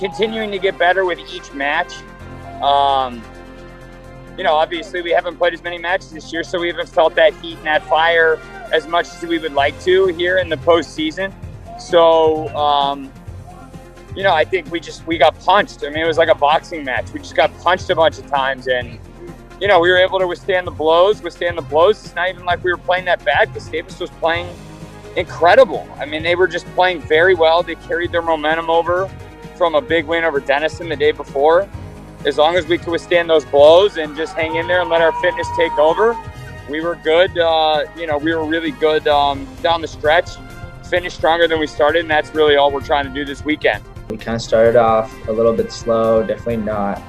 continuing to get better with each match. Obviously we haven't played as many matches this year, so we haven't felt that heat and that fire as much as we would like to here in the postseason. So, I think we got punched. I mean, it was like a boxing match. We just got punched a bunch of times, and, we were able to withstand the blows. It's not even like we were playing that bad, because Davis was playing incredible. I mean, they were just playing very well. They carried their momentum over from a big win over Denison the day before. As long as we could withstand those blows and just hang in there and let our fitness take over, we were good. We were really good down the stretch, finished stronger than we started, and that's really all we're trying to do this weekend. We kind of started off a little bit slow, definitely not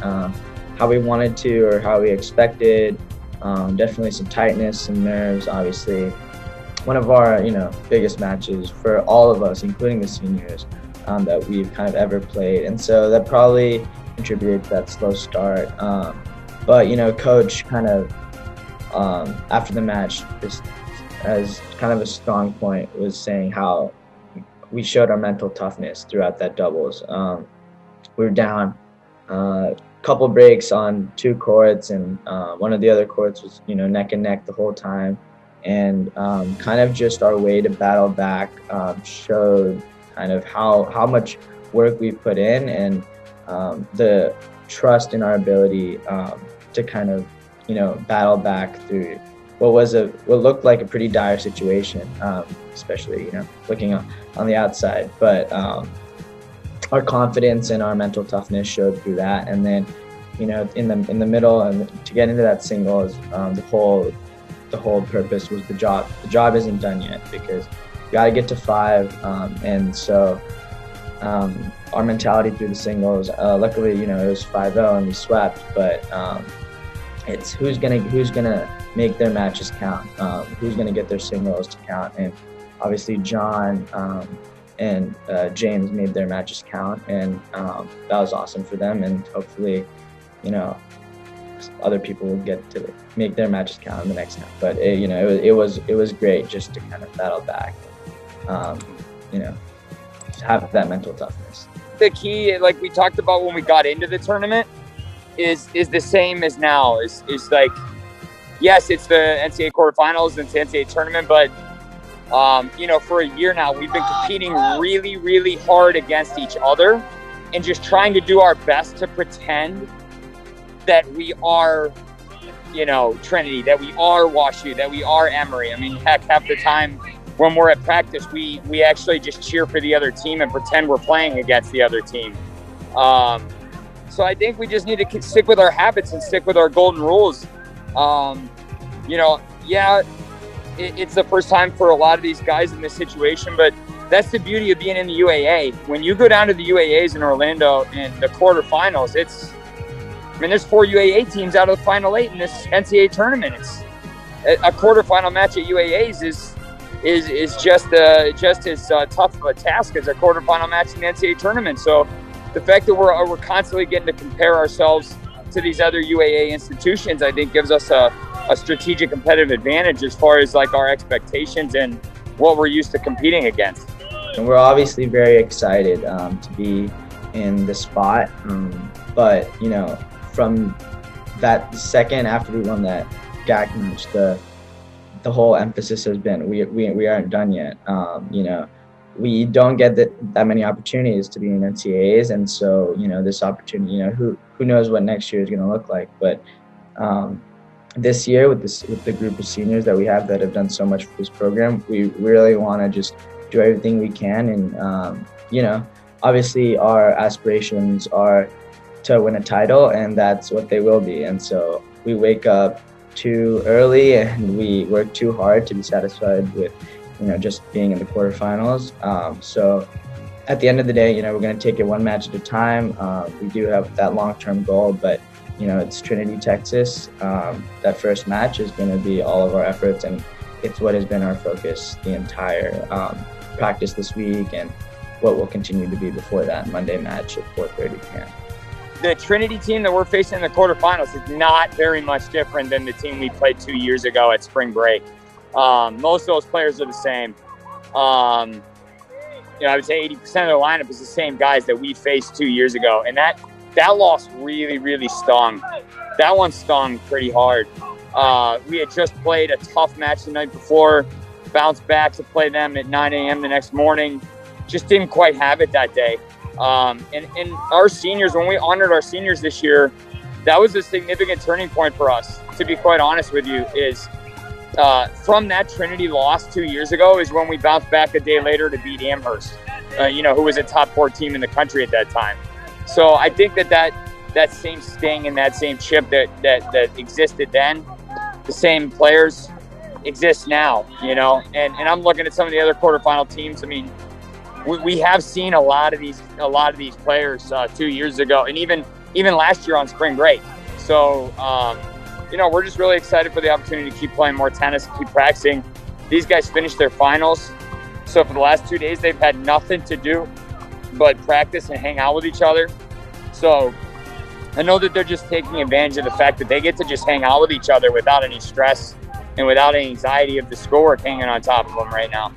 how we wanted to or how we expected. Definitely some tightness, some nerves, obviously. One of our, biggest matches for all of us, including the seniors, that we've kind of ever played. And so that probably contributed to that slow start. But, Coach kind of, after the match, just as kind of a strong point, was saying how we showed our mental toughness throughout that doubles. We were down a couple breaks on 2 courts, and one of the other courts was, neck and neck the whole time. And kind of just our way to battle back showed kind of how much work we've put in, and the trust in our ability to kind of, battle back through what looked like a pretty dire situation, especially, looking on the outside. But our confidence and our mental toughness showed through that. And then, in the middle, and to get into that singles, the whole purpose was the job. The job isn't done yet, because you got to get to 5. And so our mentality through the singles, luckily, it was 5-0 and we swept, but it's who's gonna make their matches count, who's gonna get their singles to count. And obviously John and James made their matches count, and that was awesome for them. And hopefully, other people will get to make their matches count in the next time. But it was great just to kind of battle back, have that mental toughness. The key, like we talked about when we got into the tournament, is the same as now. Is like, yes, it's the NCAA quarterfinals and it's the NCAA tournament, but for a year now we've been competing really, really hard against each other and just trying to do our best to pretend that we are, Trinity, that we are WashU, that we are Emory. I mean, heck, half the time when we're at practice, we actually just cheer for the other team and pretend we're playing against the other team. So I think we just need to stick with our habits and stick with our golden rules. It's the first time for a lot of these guys in this situation, but that's the beauty of being in the UAA. When you go down to the UAAs in Orlando in the quarterfinals, there's 4 UAA teams out of the final 8 in this NCAA tournament. It's a quarterfinal match at UAAs is just as tough of a task as a quarterfinal match in the NCAA tournament. So the fact that we're constantly getting to compare ourselves to these other UAA institutions, I think gives us a strategic competitive advantage as far as like our expectations and what we're used to competing against. And we're obviously very excited to be in the spot, but from that second after we won that GAC match, the whole emphasis has been we aren't done yet. We don't get that many opportunities to be in NCAAs, and so this opportunity, who knows what next year is going to look like. But this year with the group of seniors that we have that have done so much for this program, we really want to just do everything we can. And obviously our aspirations are to win a title, and that's what they will be. And so we wake up too early and we work too hard to be satisfied with just being in the quarterfinals. So at the end of the day, we're going to take it one match at a time. We do have that long-term goal, but it's Trinity, Texas. That first match is going to be all of our efforts, and it's what has been our focus the entire practice this week, and what will continue to be before that Monday match at 4:30 p.m. The Trinity team that we're facing in the quarterfinals is not very much different than the team we played 2 years ago at spring break. Most of those players are the same. I would say 80% of the lineup is the same guys that we faced 2 years ago. And that loss really, really stung. That one stung pretty hard. We had just played a tough match the night before, bounced back to play them at 9 a.m. the next morning. Just didn't quite have it that day. And our seniors, when we honored our seniors this year, that was a significant turning point for us, to be quite honest with you, is from that Trinity loss 2 years ago is when we bounced back a day later to beat Amherst, who was a top 4 team in the country at that time. So I think that same sting and that same chip that existed then, the same players exist now, and I'm looking at some of the other quarterfinal teams. I mean, we have seen a lot of these players 2 years ago, and even last year on spring break. So, we're just really excited for the opportunity to keep playing more tennis and keep practicing. These guys finished their finals. So for the last 2 days, they've had nothing to do but practice and hang out with each other. So I know that they're just taking advantage of the fact that they get to just hang out with each other without any stress and without any anxiety of the schoolwork hanging on top of them right now.